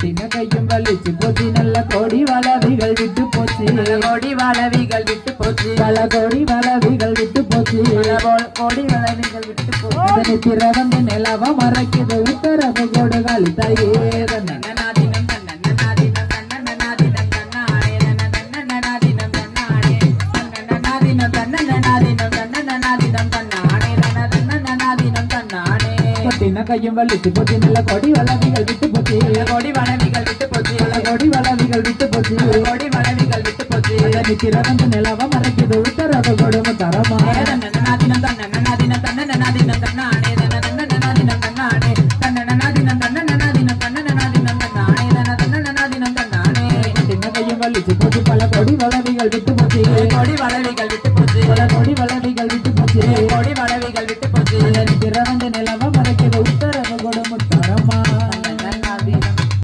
கட்டின கையும் வலிச்சு போச்சு நல்ல கோடி வளவிகள் விட்டு போச்சு கோடி வளவிகள் விட்டு போச்சு பல கோடி வளவிகள் விட்டு போச்சு கோடி வளவிகள் விட்டு போச்சு திற வந்து நிலவ மறைக்குது உத்தரவு கோடு காலி தாயே நன்னாதினம் நன்னாதினம் நன்னாதினம் நன்னாடே நன்னாதினம் நன்னாடே நன்னாதினம் நன்னாதினம் நன்னாதினம் நன்னாடே நன்னாதினம் நன்னாடே கட்டின கையும் வலிச்சு போச்சு நல்ல கோடி வளவிகள் விட்டு போச்சு கோடி வளவிகள் விட்டு போச்சு பல கோடி வளவிகள் விட்டு போச்சு கோடி வளவிகள் விட்டு போச்சு திற வந்து நிலவ மறைக்குது உத்தரவு கோடு தரமா நன்னாதினம் நன்னாதினம் நன்னாதினம் நன்னாடே நன்னாதினம் நன்னாடே நன்னாதினம் நன்னாதினம் நன்னாதினம் நன்னாடே நன்னாதினம் நன்னாடே கட்டின கையும் வலிச்சு போச்சு பல கோடி வளவிகள் விட்டு போச்சு கோடி வளவிகள்